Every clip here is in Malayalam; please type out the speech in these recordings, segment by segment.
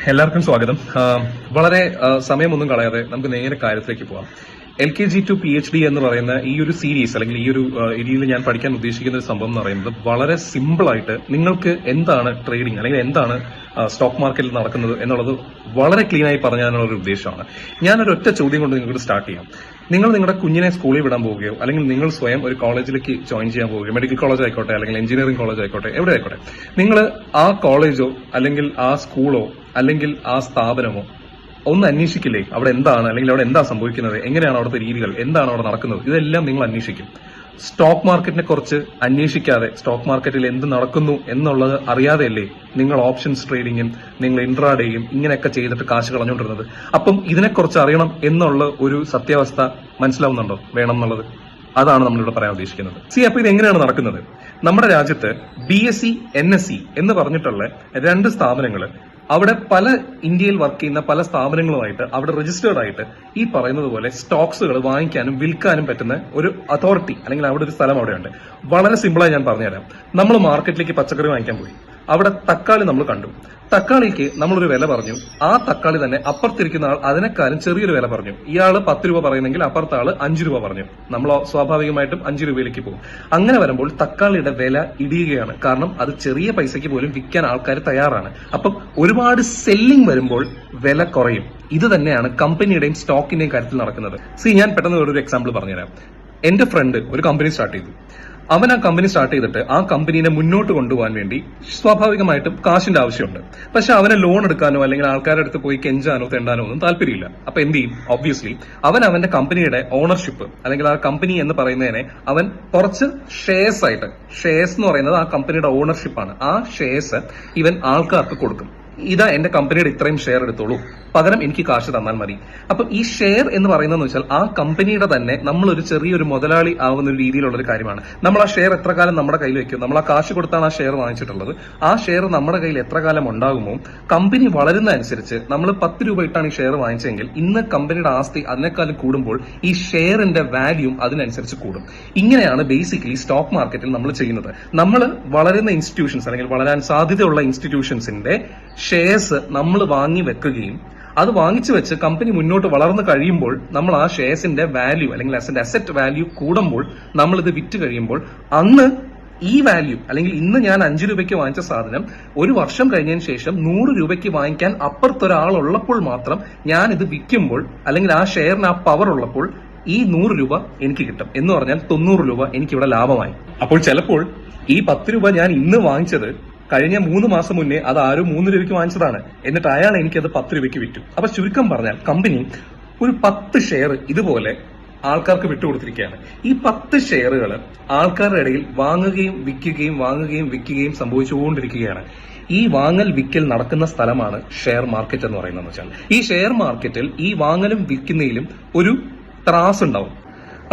എല്ലാവർക്കും സ്വാഗതം. വളരെ സമയമൊന്നും കളയാതെ നമുക്ക് നേരെ കാര്യത്തിലേക്ക് പോവാം. LKG to PhD എന്ന് പറയുന്ന ഈ ഒരു സീരീസ് അല്ലെങ്കിൽ ഈ ഒരു രീതിയിൽ ഞാൻ പഠിക്കാൻ ഉദ്ദേശിക്കുന്ന ഒരു സംഭവം എന്ന് പറയുന്നത് വളരെ സിമ്പിൾ ആയിട്ട് നിങ്ങൾക്ക് എന്താണ് ട്രേഡിംഗ് അല്ലെങ്കിൽ എന്താണ് സ്റ്റോക്ക് മാർക്കറ്റിൽ നടക്കുന്നത് എന്നുള്ളത് വളരെ ക്ലീൻ ആയി പറഞ്ഞാലുള്ള ഒരു ഉദ്ദേശമാണ്. ഞാനൊരു ഒറ്റ ചോദ്യം കൊണ്ട് നിങ്ങൾക്ക് സ്റ്റാർട്ട് ചെയ്യാം. നിങ്ങൾ നിങ്ങളുടെ കുഞ്ഞിനെ സ്കൂളിൽ വിടാൻ പോവുകയോ അല്ലെങ്കിൽ നിങ്ങൾ സ്വയം ഒരു കോളേജിലേക്ക് ജോയിൻ ചെയ്യാൻ പോവുകയോ, മെഡിക്കൽ കോളേജ് ആയിക്കോട്ടെ അല്ലെങ്കിൽ എഞ്ചിനീയറിംഗ് കോളേജ് ആയിക്കോട്ടെ, എവിടെ ആയിക്കോട്ടെ, നിങ്ങൾ ആ കോളേജോ അല്ലെങ്കിൽ ആ സ്കൂളോ അല്ലെങ്കിൽ ആ സ്ഥാപനമോ ഒന്ന് അന്വേഷിക്കില്ലേ? അവിടെ എന്താണ് അല്ലെങ്കിൽ അവിടെ എന്താ സംഭവിക്കുന്നത്, എങ്ങനെയാണ് അവിടുത്തെ രീതികൾ, എന്താണ് അവിടെ നടക്കുന്നത്, ഇതെല്ലാം നിങ്ങൾ അന്വേഷിക്കും. സ്റ്റോക്ക് മാർക്കറ്റിനെ കുറിച്ച് അന്വേഷിക്കാതെ സ്റ്റോക്ക് മാർക്കറ്റിൽ എന്ത് നടക്കുന്നു എന്നുള്ളത് അറിയാതെയല്ലേ നിങ്ങൾ ഓപ്ഷൻസ് ട്രേഡിങ്ങും നിങ്ങൾ ഇൻട്രാഡേയും ഇങ്ങനെയൊക്കെ ചെയ്തിട്ട് കാശ് കളഞ്ഞുകൊണ്ടിരുന്നത്? അപ്പം ഇതിനെക്കുറിച്ച് അറിയണം എന്നുള്ള ഒരു സത്യാവസ്ഥ മനസ്സിലാവുന്നുണ്ടോ വേണം എന്നുള്ളത്? അതാണ് നമ്മളിവിടെ പറയാൻ ഉദ്ദേശിക്കുന്നത്. അപ്പൊ ഇത് എങ്ങനെയാണ് നടക്കുന്നത്? നമ്മുടെ രാജ്യത്ത് BSc NSc എന്ന് പറഞ്ഞിട്ടുള്ള രണ്ട് സ്ഥാപനങ്ങൾ, അവിടെ പല ഇന്ത്യയിൽ വർക്ക് ചെയ്യുന്ന പല സ്ഥാപനങ്ങളുമായിട്ട് അവിടെ രജിസ്റ്റേർഡ് ആയിട്ട് ഈ പറയുന്നത് പോലെ സ്റ്റോക്സുകൾ വാങ്ങിക്കാനും വിൽക്കാനും പറ്റുന്ന ഒരു അതോറിറ്റി അല്ലെങ്കിൽ അവിടെ ഒരു സ്ഥലം അവിടെയുണ്ട്. വളരെ സിമ്പിളായി ഞാൻ പറഞ്ഞുതരാം. നമ്മൾ മാർക്കറ്റിലേക്ക് പച്ചക്കറി വാങ്ങിക്കാൻ പോയി. അവിടെ തക്കാളി നമ്മൾ കണ്ടു. തക്കാളിക്ക് നമ്മളൊരു വില പറഞ്ഞു. ആ തക്കാളി തന്നെ അപ്പുറത്തിരിക്കുന്ന ആൾ അതിനേക്കാളും ചെറിയൊരു വില പറഞ്ഞു. ഇയാള് 10 രൂപ പറയുന്നെങ്കിൽ അപ്പുറത്തെ ആള് 5 രൂപ പറഞ്ഞു. നമ്മൾ സ്വാഭാവികമായിട്ടും 5 രൂപയിലേക്ക് പോകും. അങ്ങനെ വരുമ്പോൾ തക്കാളിയുടെ വില ഇടിയുകയാണ്. കാരണം അത് ചെറിയ പൈസയ്ക്ക് പോലും വിൽക്കാൻ ആൾക്കാർ തയ്യാറാണ്. അപ്പം ഒരുപാട് സെല്ലിംഗ് വരുമ്പോൾ വില കുറയും. ഇത് തന്നെയാണ് കമ്പനിയുടെയും സ്റ്റോക്കിന്റെയും കാര്യത്തിൽ നടക്കുന്നത്. ഞാൻ പെട്ടെന്ന് ഒരു എക്സാമ്പിൾ പറഞ്ഞുതരാം. എന്റെ ഫ്രണ്ട് ഒരു കമ്പനി സ്റ്റാർട്ട് ചെയ്തു. അവൻ ആ കമ്പനി സ്റ്റാർട്ട് ചെയ്തിട്ട് ആ കമ്പനീനെ മുന്നോട്ട് കൊണ്ടുപോകാൻ വേണ്ടി സ്വാഭാവികമായിട്ടും കാശിന്റെ ആവശ്യമുണ്ട്. പക്ഷെ അവനെ ലോൺ എടുക്കാനോ അല്ലെങ്കിൽ ആൾക്കാരുടെ അടുത്ത് പോയി കെഞ്ചാനോ തെണ്ടാനോ ഒന്നും താല്പര്യമില്ല. അപ്പൊ എന്ത് ചെയ്യും? ഒബ്വിയസ്ലി അവൻ അവന്റെ കമ്പനിയുടെ ഓണർഷിപ്പ് അല്ലെങ്കിൽ ആ കമ്പനി എന്ന് പറയുന്നതിനെ അവൻ കുറച്ച് ഷെയർസ് ആയിട്ട്, ഷെയർസ് എന്ന് പറയുന്നത് ആ കമ്പനിയുടെ ഓണർഷിപ്പാണ്, ആ ഷെയർസ് ഇവൻ ആൾക്കാർക്ക് കൊടുക്കും. ഇതാ എന്റെ കമ്പനിയുടെ ഇത്രയും ഷെയർ എടുത്തോളൂ, പകരം എനിക്ക് കാശ് തന്നാൽ മതി. അപ്പൊ ഈ ഷെയർ എന്ന് പറയുന്നതെന്ന് വെച്ചാൽ ആ കമ്പനിയുടെ തന്നെ നമ്മളൊരു ചെറിയൊരു മുതലാളി ആവുന്ന ഒരു രീതിയിലുള്ള ഒരു കാര്യമാണ്. നമ്മൾ ആ ഷെയർ എത്ര കാലം നമ്മുടെ കയ്യിൽ വെക്കും? നമ്മൾ ആ കാശ് കൊടുത്താണ് ആ ഷെയർ വാങ്ങിച്ചിട്ടുള്ളത്. ആ ഷെയർ നമ്മുടെ കയ്യിൽ എത്ര കാലം ഉണ്ടാകുമോ, കമ്പനി വളരുന്ന അനുസരിച്ച് നമ്മൾ 10 രൂപ ഇട്ടാണ് ഈ ഷെയർ വാങ്ങിച്ചെങ്കിൽ ഇന്ന് കമ്പനിയുടെ ആസ്തി അതിനേക്കാളും കൂടുമ്പോൾ ഈ ഷെയറിന്റെ വാല്യൂ അതിനനുസരിച്ച് കൂടും. ഇങ്ങനെയാണ് ബേസിക്കലി സ്റ്റോക്ക് മാർക്കറ്റിൽ നമ്മൾ ചെയ്യുന്നത്. നമ്മൾ വളരുന്ന ഇൻസ്റ്റിറ്റ്യൂഷൻസ് അല്ലെങ്കിൽ വളരാൻ സാധ്യതയുള്ള ഇൻസ്റ്റിറ്റ്യൂഷൻസിന്റെ ഷെയർസ് നമ്മൾ വാങ്ങി വെക്കുകയും അത് വാങ്ങിച്ചു വെച്ച് കമ്പനി മുന്നോട്ട് വളർന്നു കഴിയുമ്പോൾ നമ്മൾ ആ ഷെയർസിന്റെ വാല്യൂ അല്ലെങ്കിൽ അസറ്റ് വാല്യൂ കൂടുമ്പോൾ നമ്മൾ ഇത് വിറ്റ് കഴിയുമ്പോൾ അന്ന് ഈ വാല്യൂ അല്ലെങ്കിൽ ഇന്ന് ഞാൻ 5 രൂപയ്ക്ക് വാങ്ങിച്ച സാധനം ഒരു വർഷം കഴിഞ്ഞതിന് ശേഷം 100 രൂപയ്ക്ക് വാങ്ങിക്കാൻ അപ്പുറത്തൊരാളുള്ളപ്പോൾ മാത്രം ഞാൻ ഇത് വിൽക്കുമ്പോൾ അല്ലെങ്കിൽ ആ ഷെയറിന് ആ പവർ ഉള്ളപ്പോൾ ഈ 100 രൂപ എനിക്ക് കിട്ടും. എന്ന് പറഞ്ഞാൽ 90 രൂപ എനിക്കിവിടെ ലാഭമായി. അപ്പോൾ ചിലപ്പോൾ ഈ 10 രൂപ ഞാൻ ഇന്ന് വാങ്ങിച്ചത് കഴിഞ്ഞ 3 മാസം മുന്നേ അത് ആരും 3 രൂപയ്ക്ക് വാങ്ങിച്ചതാണ്. എന്നിട്ട് അയാൾ എനിക്കത് 10 രൂപയ്ക്ക് വിറ്റു. അപ്പൊ ചുരുക്കം പറഞ്ഞാൽ കമ്പനി ഒരു 10 ഷെയർ ഇതുപോലെ ആൾക്കാർക്ക് വിട്ടുകൊടുത്തിരിക്കുകയാണ്. ഈ 10 ഷെയറുകൾ ആൾക്കാരുടെ ഇടയിൽ വാങ്ങുകയും വിൽക്കുകയും സംഭവിച്ചുകൊണ്ടിരിക്കുകയാണ്. ഈ വാങ്ങൽ വിൽക്കൽ നടക്കുന്ന സ്ഥലമാണ് ഷെയർ മാർക്കറ്റ് എന്ന് പറയുന്നത്. വെച്ചാൽ ഈ ഷെയർ മാർക്കറ്റിൽ ഈ വാങ്ങലും വിൽക്കുന്നതിലും ഒരു ത്രാസ് ഉണ്ടാവും.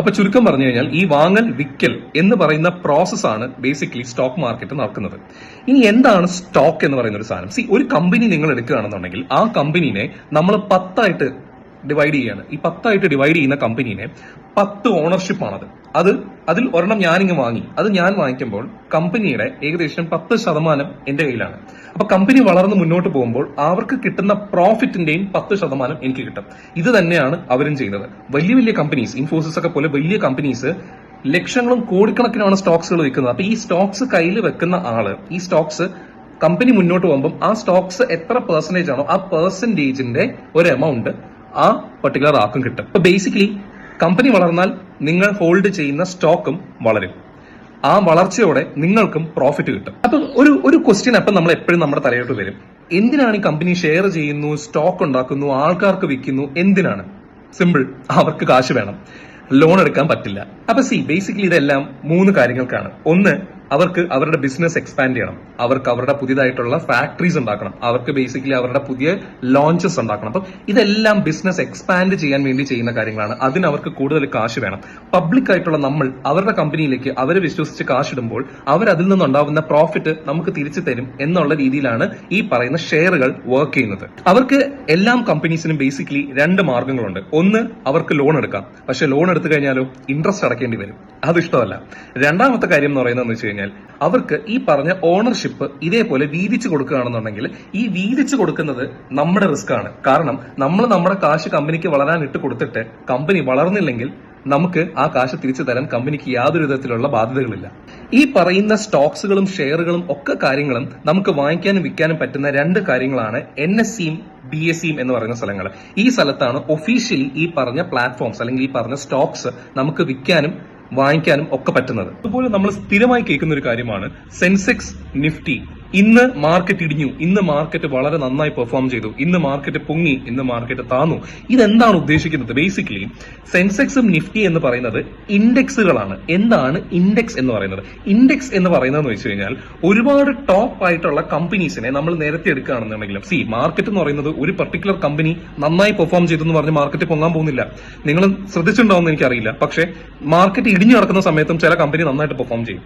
അപ്പൊ ചുരുക്കം പറഞ്ഞു കഴിഞ്ഞാൽ ഈ വാങ്ങൽ വിൽക്കൽ എന്ന് പറയുന്ന പ്രോസസ്സാണ് ബേസിക്കലി സ്റ്റോക്ക് മാർക്കറ്റ് നടക്കുന്നത്. ഇനി എന്താണ് സ്റ്റോക്ക് എന്ന് പറയുന്ന ഒരു സാധനം? ഒരു കമ്പനി നിങ്ങൾ എടുക്കുകയാണെന്നുണ്ടെങ്കിൽ ആ കമ്പനീനെ നമ്മൾ 10 ഡിവൈഡ് ചെയ്യാണ്. ഈ 10 ഡിവൈഡ് ചെയ്യുന്ന കമ്പനീനെ 10 ഓണർഷിപ്പാണത്. അതിൽ ഒരെണ്ണം ഞാനിങ്ങ് വാങ്ങി. അത് ഞാൻ വാങ്ങിക്കുമ്പോൾ കമ്പനിയുടെ ഏകദേശം 10% എന്റെ കയ്യിലാണ്. അപ്പൊ കമ്പനി വളർന്ന് മുന്നോട്ട് പോകുമ്പോൾ അവർക്ക് കിട്ടുന്ന പ്രോഫിറ്റിന്റെയും 10% എനിക്ക് കിട്ടും. ഇത് തന്നെയാണ് അവരും ചെയ്യുന്നത്. വലിയ വലിയ കമ്പനീസ്, ഇൻഫോസിസ് ഒക്കെ പോലെ വലിയ കമ്പനീസ് ലക്ഷങ്ങളും കോടിക്കണക്കിനാണ് സ്റ്റോക്സുകൾ വിൽക്കുന്നത്. അപ്പൊ ഈ സ്റ്റോക്സ് കയ്യിൽ വെക്കുന്ന ആള് ഈ സ്റ്റോക്സ് കമ്പനി മുന്നോട്ട് പോകുമ്പോൾ ആ സ്റ്റോക്സ് എത്ര പെർസെന്റേജ് ആണോ ആ പെർസെന്റേജിന്റെ ഒരു എമൗണ്ട് ആ പർട്ടിക്കുലർ ആക്കും കിട്ടും. അപ്പൊ ബേസിക്കലി കമ്പനി വളർന്നാൽ നിങ്ങൾ ഹോൾഡ് ചെയ്യുന്ന സ്റ്റോക്കും വളരും. ആ വളർച്ചയോടെ നിങ്ങൾക്കും പ്രോഫിറ്റ് കിട്ടും. അപ്പൊ ഒരു ക്വസ്റ്റ്യൻ അപ്പം നമ്മൾ എപ്പോഴും നമ്മുടെ തലയോട്ട് വരും. എന്തിനാണ് ഈ കമ്പനി ഷെയർ ചെയ്യുന്നു, സ്റ്റോക്ക് ഉണ്ടാക്കുന്നു, ആൾക്കാർക്ക് വിൽക്കുന്നു? എന്തിനാണ്? സിമ്പിൾ, അവർക്ക് കാശ് വേണം. ലോൺ എടുക്കാൻ പറ്റില്ല. അപ്പൊ ബേസിക്കലി ഇതെല്ലാം 3 കാര്യങ്ങൾക്കാണ്. ഒന്ന്, അവർക്ക് അവരുടെ ബിസിനസ് എക്സ്പാൻഡ് ചെയ്യണം. അവർക്ക് അവരുടെ പുതിയതായിട്ടുള്ള ഫാക്ടറീസ് ഉണ്ടാക്കണം. അവർക്ക് ബേസിക്കലി അവരുടെ പുതിയ ലോഞ്ചസ് ഉണ്ടാക്കണം. അപ്പം ഇതെല്ലാം ബിസിനസ് എക്സ്പാൻഡ് ചെയ്യാൻ വേണ്ടി ചെയ്യുന്ന കാര്യങ്ങളാണ്. അതിന് അവർക്ക് കൂടുതൽ കാശ് വേണം. പബ്ലിക് ആയിട്ടുള്ള നമ്മൾ അവരുടെ കമ്പനിയിലേക്ക് അവരെ വിശ്വസിച്ച് കാശിടുമ്പോൾ അവർ അതിൽ നിന്നുണ്ടാവുന്ന പ്രോഫിറ്റ് നമുക്ക് തിരിച്ചു തരും എന്നുള്ള രീതിയിലാണ് ഈ പറയുന്ന ഷെയറുകൾ വർക്ക് ചെയ്യുന്നത്. അവർക്ക് എല്ലാ കമ്പനീസിനും ബേസിക്കലി 2 മാർഗങ്ങളുണ്ട്. ഒന്ന്, അവർക്ക് ലോൺ എടുക്കാം. പക്ഷെ ലോൺ എടുത്തു കഴിഞ്ഞാലോ ഇൻട്രസ്റ്റ് അടക്കേണ്ടി വരും. അത് ഇഷ്ടമല്ല. രണ്ടാമത്തെ കാര്യം എന്ന് പറയുന്നത് കഴിഞ്ഞാൽ അവർക്ക് ഈ പറഞ്ഞ ഓണർഷിപ്പ് ഇതേപോലെ വീതിച്ചു കൊടുക്കുകയാണെന്നുണ്ടെങ്കിൽ ഈ വീതിച്ചു കൊടുക്കുന്നത് നമ്മുടെ റിസ്ക് ആണ്. കാരണം നമ്മൾ നമ്മുടെ കാശ് കമ്പനിക്ക് വളരാൻ ഇട്ട് കൊടുത്തിട്ട് കമ്പനി വളർന്നില്ലെങ്കിൽ നമുക്ക് ആ കാശ് തിരിച്ചു തരാൻ കമ്പനിക്ക് യാതൊരു വിധത്തിലുള്ള ബാധ്യതകളില്ല. ഈ പറയുന്ന സ്റ്റോക്സുകളും ഷെയറുകളും ഒക്കെ കാര്യങ്ങളും നമുക്ക് വാങ്ങിക്കാനും വിൽക്കാനും പറ്റുന്ന രണ്ട് കാര്യങ്ങളാണ് NSEയും BSEയും എന്ന് പറയുന്ന സ്ഥലങ്ങൾ. ഈ സ്ഥലത്താണ് ഒഫീഷ്യലി ഈ പറഞ്ഞ പ്ലാറ്റ്ഫോംസ് അല്ലെങ്കിൽ ഈ പറഞ്ഞ സ്റ്റോക്സ് നമുക്ക് വിൽക്കാനും വാങ്ങിക്കാനും ഒക്കെ പറ്റുന്നത്. അതുപോലെ നമ്മൾ സ്ഥിരമായി കേൾക്കുന്ന ഒരു കാര്യമാണ് സെൻസെക്സ്, നിഫ്റ്റി. ഇന്ന് മാർക്കറ്റ് ഇടിഞ്ഞു, ഇന്ന് മാർക്കറ്റ് വളരെ നന്നായി പെർഫോം ചെയ്തു, ഇന്ന് മാർക്കറ്റ് പൊങ്ങി, ഇന്ന് മാർക്കറ്റ് താന്നു. ഇതെന്താണ് ഉദ്ദേശിക്കുന്നത്? ബേസിക്കലി സെൻസെക്സും നിഫ്റ്റി എന്ന് പറയുന്നത് ഇൻഡെക്സുകളാണ്. എന്താണ് ഇൻഡെക്സ് എന്ന് പറയുന്നത്? ഇൻഡെക്സ് എന്ന് പറയുന്നതെന്ന് വെച്ച് കഴിഞ്ഞാൽ ഒരുപാട് ടോപ്പ് ആയിട്ടുള്ള കമ്പനീസിനെ നമ്മൾ നേരത്തെ എടുക്കുകയാണെന്നുണ്ടെങ്കിലും മാർക്കറ്റ് എന്ന് പറയുന്നത് ഒരു പർട്ടിക്കുലർ കമ്പനി നന്നായി പെർഫോം ചെയ്തു എന്ന് പറഞ്ഞ് മാർക്കറ്റ് പൊങ്ങാൻ പോകുന്നില്ല. നിങ്ങൾ ശ്രദ്ധിച്ചിട്ടുണ്ടാവുമെന്ന് എനിക്കറിയില്ല. പക്ഷേ മാർക്കറ്റ് ഇടിഞ്ഞു നടക്കുന്ന സമയത്തും ചില കമ്പനി നന്നായിട്ട് പെർഫോം ചെയ്യും.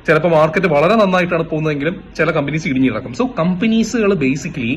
ചിലപ്പോൾ മാർക്കറ്റ് വളരെ നന്നായിട്ടാണ് പോകുന്നതെങ്കിലും ചില കമ്പനീസ് ഇടിഞ്ഞു കിടക്കും. സോ കമ്പനീസുകൾ ബേസിക്കലി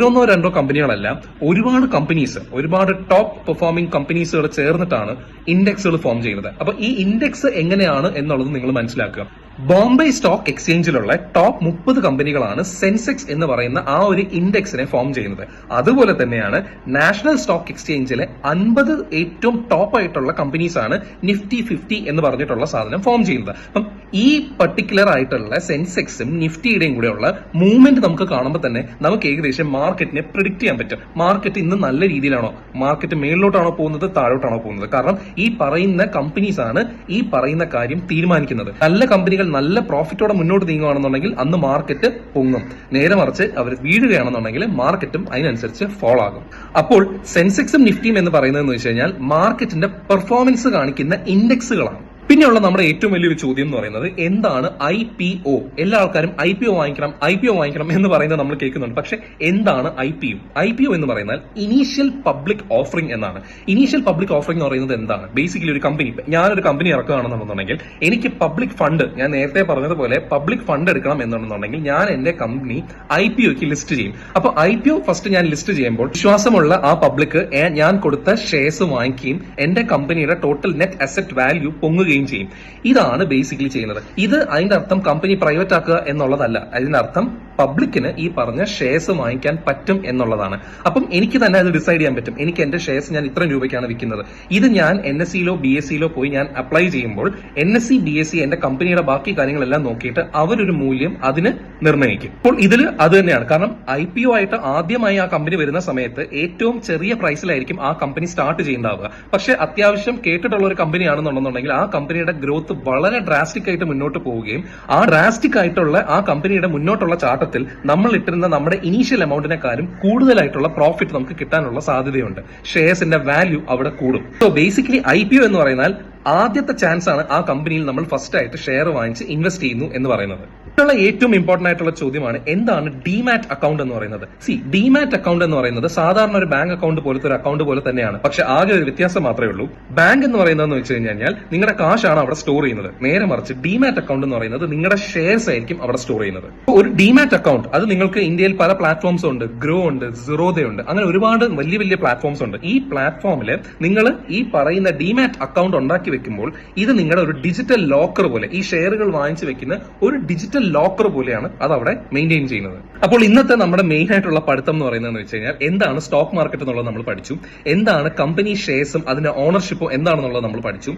ഒന്നോ രണ്ടോ കമ്പനികളല്ല, ഒരുപാട് കമ്പനീസ്, ഒരുപാട് ടോപ്പ് പെർഫോമിംഗ് കമ്പനീസുകൾ ചേർന്നിട്ടാണ് ഇൻഡെക്സുകൾ ഫോം ചെയ്യുന്നത്. അപ്പൊ ഈ ഇൻഡെക്സ് എങ്ങനെയാണ് എന്നുള്ളത് നിങ്ങൾ മനസ്സിലാക്കുക. ബോംബെ സ്റ്റോക്ക് എക്സ്ചേഞ്ചിലുള്ള ടോപ്പ് 30 കമ്പനികളാണ് സെൻസെക്സ് എന്ന് പറയുന്ന ആ ഒരു ഇൻഡെക്സിനെ ഫോം ചെയ്യുന്നത്. അതുപോലെ തന്നെയാണ് നാഷണൽ സ്റ്റോക്ക് എക്സ്ചേഞ്ചിലെ 50 ഏറ്റവും ടോപ്പ് ആയിട്ടുള്ള കമ്പനീസ് ആണ് നിഫ്റ്റി 50 എന്ന് പറഞ്ഞിട്ടുള്ള സാധനം ഫോം ചെയ്യുന്നത്. അപ്പം ഈ പർട്ടിക്കുലർ ആയിട്ടുള്ള സെൻസെക്സും നിഫ്റ്റിയുടെയും കൂടെയുള്ള മൂവ്മെന്റ് നമുക്ക് കാണുമ്പോൾ തന്നെ നമുക്ക് ഏകദേശം മാർക്കറ്റിനെ പ്രിഡിക്ട് ചെയ്യാൻ പറ്റും. മാർക്കറ്റ് ഇന്ന് നല്ല രീതിയിലാണോ, മാർക്കറ്റ് മേളിലോട്ടാണോ പോകുന്നത്, താഴോട്ടാണോ പോകുന്നത്? കാരണം ഈ പറയുന്ന കമ്പനീസ് ആണ് ഈ പറയുന്ന കാര്യം തീരുമാനിക്കുന്നത്. നല്ല കമ്പനികൾ നല്ല പ്രോഫിറ്റോടെ മുന്നോട്ട് നീങ്ങുകയാണെന്നുണ്ടെങ്കിൽ അന്ന് മാർക്കറ്റ് പൊങ്ങും. നേരെ മറിച്ച് അവർ വീഴുകയാണെന്നുണ്ടെങ്കിൽ മാർക്കറ്റും അതിനനുസരിച്ച് ഫോളോ ആകും. അപ്പോൾ സെൻസെക്സും നിഫ്റ്റിയും എന്ന് പറയുന്നതെന്ന് വെച്ച് കഴിഞ്ഞാൽ മാർക്കറ്റിന്റെ പെർഫോമൻസ് കാണിക്കുന്ന ഇൻഡെക്സുകളാണ്. പിന്നെയുള്ള നമ്മുടെ ഏറ്റവും വലിയൊരു ചോദ്യം എന്ന് പറയുന്നത് എന്താണ് IPO? എല്ലാ ആൾക്കാരും IPO വാങ്ങിക്കണം എന്ന് പറയുന്നത് നമ്മൾ കേൾക്കുന്നുണ്ട്. പക്ഷെ എന്താണ് IPO എന്ന് പറയുന്നത് ഇനീഷ്യൽ പബ്ലിക് ഓഫറിംഗ് എന്നാണ്. ഇനീഷ്യൽ പബ്ലിക് ഓഫറിംഗ് എന്ന് പറയുന്നത് എന്താണ്? ബേസിക്കലി ഒരു കമ്പനി, ഞാനൊരു കമ്പനി ഇറക്കുകയാണെന്നുണ്ടെങ്കിൽ എനിക്ക് പബ്ലിക് ഫണ്ട്, ഞാൻ നേരത്തെ പറഞ്ഞതുപോലെ പബ്ലിക് ഫണ്ട് എടുക്കണം എന്നുണ്ടെന്നുണ്ടെങ്കിൽ ഞാൻ എന്റെ കമ്പനി IPOക്ക് ലിസ്റ്റ് ചെയ്യും. അപ്പൊ IPO ഫസ്റ്റ് ഞാൻ ലിസ്റ്റ് ചെയ്യുമ്പോൾ വിശ്വാസമുള്ള ആ പബ്ലിക് ഞാൻ കൊടുത്ത ഷെയർസ് വാങ്ങിക്കുകയും എന്റെ കമ്പനിയുടെ ടോട്ടൽ നെറ്റ് അസറ്റ് വാല്യൂ പൊങ്ങുകയും ചെയ്യും. ഇതാണ് ബേസിക്കലി ചെയ്യുന്നത്. ഇത് അതിന്റെ അർത്ഥം കമ്പനി പ്രൈവറ്റ് ആക്കുക എന്നുള്ളതല്ല. അതിനർത്ഥം പബ്ലിക്കിന് ഈ പറഞ്ഞ ഷെയർസ് വാങ്ങിക്കാൻ പറ്റും എന്നുള്ളതാണ്. അപ്പം എനിക്ക് തന്നെ അത് ഡിസൈഡ് ചെയ്യാൻ പറ്റും. എനിക്ക് എന്റെ ഷെയർസ് ഞാൻ ഇത്ര രൂപയ്ക്കാണ് വിൽക്കുന്നത്. ഇത് ഞാൻ NSEയിലോ BSEയിലോ പോയി ഞാൻ അപ്ലൈ ചെയ്യുമ്പോൾ NSE BSE എന്റെ കമ്പനിയുടെ ബാക്കി കാര്യങ്ങളെല്ലാം നോക്കിയിട്ട് അവരൊരു മൂല്യം അതിന് നിർണ്ണയിക്കും. അപ്പോൾ ഇതിൽ അത് തന്നെയാണ്. കാരണം IPO ആയിട്ട് ആദ്യമായി ആ കമ്പനി വരുന്ന സമയത്ത് ഏറ്റവും ചെറിയ പ്രൈസിലായിരിക്കും ആ കമ്പനി സ്റ്റാർട്ട് ചെയ്യേണ്ടാവുക. പക്ഷെ അത്യാവശ്യം കേട്ടിട്ടുള്ള ഒരു കമ്പനി ആണെന്നുണ്ടെന്നുണ്ടെങ്കിൽ ആ കമ്പനിയുടെ ഗ്രോത്ത് വളരെ ഡ്രാസ്റ്റിക് ആയിട്ട് മുന്നോട്ട് പോവുകയും ആ ഡ്രാസ്റ്റിക് ആയിട്ടുള്ള ആ കമ്പനിയുടെ മുന്നോട്ടുള്ള ചാട്ടത്തിൽ നമ്മൾ ഇട്ടിരുന്ന നമ്മുടെ ഇനീഷ്യൽ എമൗണ്ടിനെക്കാളും കൂടുതലായിട്ടുള്ള പ്രോഫിറ്റ് നമുക്ക് കിട്ടാനുള്ള സാധ്യതയുണ്ട്. ഷെയർസിന്റെ വാല്യൂ അവിടെ കൂടും. സോ ബേസിക്കലി IPO എന്ന് പറയുന്നത് ആദ്യത്തെ ചാൻസ് ആണ് ആ കമ്പനിയിൽ നമ്മൾ ഫസ്റ്റ് ആയിട്ട് ഷെയർ വാങ്ങിച്ച് ഇൻവെസ്റ്റ് ചെയ്യുന്നു എന്ന് പറയുന്നത്. ഇതിലുള്ള ഏറ്റവും ഇമ്പോർട്ടന്റ് ആയിട്ടുള്ള ചോദ്യമാണ് എന്താണ് ഡിമാറ്റ് അക്കൗണ്ട് എന്ന് പറയുന്നത്. ഡിമാറ്റ് അക്കൗണ്ട് എന്ന് പറയുന്നത് സാധാരണ ഒരു ബാങ്ക് അക്കൗണ്ട് പോലത്തെ ഒരു അക്കൗണ്ട് പോലെ തന്നെയാണ്. പക്ഷെ ആകെ ഒരു വ്യത്യാസം മാത്രമേ ഉള്ളൂ. ബാങ്ക് എന്ന് പറയുന്നതെന്ന് വെച്ച് കഴിഞ്ഞാൽ നിങ്ങളുടെ കാശാണ് അവിടെ സ്റ്റോർ ചെയ്യുന്നത്. നേരെ മറിച്ച് ഡിമാറ്റ് അക്കൗണ്ട് എന്ന് പറയുന്നത് നിങ്ങളുടെ ഷെയർസ് ആയിരിക്കും അവിടെ സ്റ്റോർ ചെയ്യുന്നത്. ഒരു ഡിമാറ്റ് അക്കൗണ്ട് അത് നിങ്ങൾക്ക് ഇന്ത്യയിൽ പല പ്ലാറ്റ്ഫോംസ് ഉണ്ട്. ഗ്രോ ഉണ്ട്, സിറോദ ഉണ്ട്, അങ്ങനെ ഒരുപാട് വലിയ വലിയ പ്ലാറ്റ്ഫോംസ് ഉണ്ട്. ഈ പ്ലാറ്റ്ഫോമിൽ നിങ്ങൾ ഈ പറയുന്ന ഡിമാറ്റ് അക്കൗണ്ട് ഉണ്ടാക്കി വെക്കുമ്പോൾ ഇത് നിങ്ങളുടെ ഒരു ഡിജിറ്റൽ ലോക്കർ പോലെ, ഈ ഷെയറുകൾ വാങ്ങിച്ചു വെക്കുന്ന ഒരു ഡിജിറ്റൽ ലോക്കർ പോലെയാണ് അത് അവിടെ മെയിൻറ്റെയിൻ ചെയ്യുന്നത്. അപ്പോൾ ഇന്നത്തെ നമ്മുടെ മെയിൻ ആയിട്ടുള്ള പഠിത്തം എന്ന് പറയുന്നതെന്ന് വെച്ച് കഴിഞ്ഞാൽ എന്താണ് സ്റ്റോക്ക് മാർക്കറ്റ് എന്നുള്ളത് നമ്മൾ പഠിച്ചു, എന്താണ് കമ്പനി ഷെയർസും അതിന്റെ ഓണർഷിപ്പും എന്താണെന്നുള്ളത് നമ്മൾ പഠിച്ചു,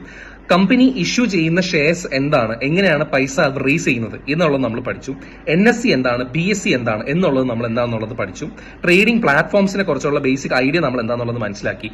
കമ്പനി ഇഷ്യൂ ചെയ്യുന്ന ഷെയർസ് എന്താണ്, എങ്ങനെയാണ് പൈസ അത് റേസ് ചെയ്യുന്നത് എന്നുള്ളത് നമ്മൾ പഠിച്ചു, NSE എന്താണ്, BSE എന്താണ് എന്നുള്ളത് നമ്മൾ എന്താണെന്നുള്ളത് പഠിച്ചു, ട്രേഡിംഗ് പ്ലാറ്റ്ഫോംസിനെ കുറിച്ചുള്ള ബേസിക് ഐഡിയ നമ്മൾ എന്താണെന്നുള്ളത് മനസ്സിലാക്കി,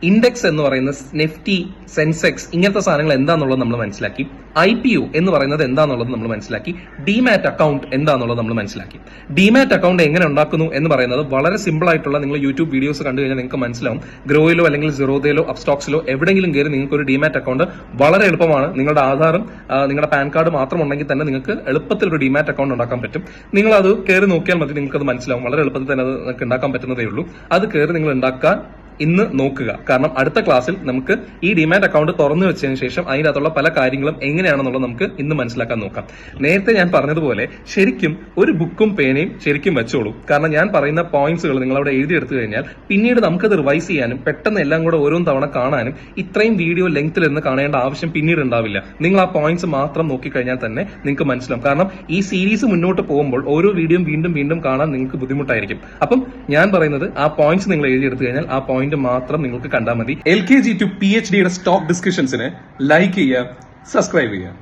ഇൻഡെക്സ് എന്ന് പറയുന്ന നിഫ്റ്റി, സെൻസെക്സ് ഇങ്ങനത്തെ സാധനങ്ങൾ എന്താണെന്നുള്ളത് നമ്മൾ മനസ്സിലാക്കി, IPO എന്ന് പറയുന്നത് എന്താണെന്നുള്ളത് നമ്മൾ മനസ്സിലാക്കി, ഡിമാറ്റ് അക്കൗണ്ട് എന്താണെന്നുള്ളത് നമ്മൾ മനസ്സിലാക്കി. ഡിമാറ്റ് അക്കൗണ്ട് എങ്ങനെ ഉണ്ടാക്കുന്നു എന്ന് പറയുന്നത് വളരെ സിമ്പിൾ ആയിട്ടുള്ള, നിങ്ങൾ യൂട്യൂബ് വീഡിയോസ് കണ്ടു കഴിഞ്ഞാൽ നിങ്ങൾക്ക് മനസ്സിലാവും. ഗ്രോയിലോ അല്ലെങ്കിൽ സിറോദയിലോ അപ്സ്റ്റോക്സിലോ എവിടെയെങ്കിലും കയറി നിങ്ങൾക്ക് ഒരു ഡിമാറ്റ് അക്കൗണ്ട് വളരെ എളുപ്പമാണ്. നിങ്ങളുടെ ആധാറും നിങ്ങളുടെ പാൻ കാർഡ് മാത്രം ഉണ്ടെങ്കിൽ തന്നെ നിങ്ങൾക്ക് എളുപ്പത്തിൽ ഒരു ഡിമാറ്റ് അക്കൗണ്ട് ഉണ്ടാക്കാൻ പറ്റും. നിങ്ങൾ അത് കയറി നോക്കിയാൽ മതി, നിങ്ങൾക്ക് അത് മനസ്സിലാവും. വളരെ എളുപ്പത്തിൽ തന്നെ അത് നിങ്ങൾക്ക് ഉണ്ടാക്കാൻ പറ്റുന്നതേ ഉള്ളൂ. അത് കയറി നിങ്ങൾ ഉണ്ടാക്കാൻ ഇന്ന് നോക്കുക. കാരണം അടുത്ത ക്ലാസ്സിൽ നമുക്ക് ഈ ഡിമാറ്റ് അക്കൗണ്ട് തുറന്നു വെച്ചതിന് ശേഷം അതിനകത്തുള്ള പല കാര്യങ്ങളും എങ്ങനെയാണെന്നുള്ളത് നമുക്ക് ഇന്ന് മനസ്സിലാക്കാൻ നോക്കാം. നേരത്തെ ഞാൻ പറഞ്ഞതുപോലെ ശരിക്കും ഒരു ബുക്കും പേനയും ശരിക്കും വെച്ചോളൂ. കാരണം ഞാൻ പറയുന്ന പോയിന്റ്സുകൾ നിങ്ങൾ അവിടെ എഴുതിയെടുത്തു കഴിഞ്ഞാൽ പിന്നീട് നമുക്കത് റിവൈസ് ചെയ്യാനും പെട്ടെന്ന് എല്ലാം കൂടെ ഓരോ തവണ കാണാനും ഇത്രയും വീഡിയോ ലെങ്ത്തിൽ നിന്ന് കാണേണ്ട ആവശ്യം പിന്നീട് ഉണ്ടാവില്ല. നിങ്ങൾ ആ പോയിന്റ്സ് മാത്രം നോക്കിക്കഴിഞ്ഞാൽ തന്നെ നിങ്ങൾക്ക് മനസ്സിലാവും. കാരണം ഈ സീരീസ് മുന്നോട്ട് പോകുമ്പോൾ ഓരോ വീഡിയോയും വീണ്ടും വീണ്ടും കാണാൻ നിങ്ങൾക്ക് ബുദ്ധിമുട്ടായിരിക്കും. അപ്പം ഞാൻ പറയുന്നത് ആ പോയിന്റ്സ് നിങ്ങൾ എഴുതിയെടുത്തു കഴിഞ്ഞാൽ ആ പോയിന്റ് മാത്രം നിങ്ങൾക്ക് കണ്ടാൽ മതി. LKG to PhD യുടെ സ്റ്റോക്ക് ഡിസ്കഷൻസിന് ലൈക്ക് ചെയ്യുക, സബ്സ്ക്രൈബ് ചെയ്യുക.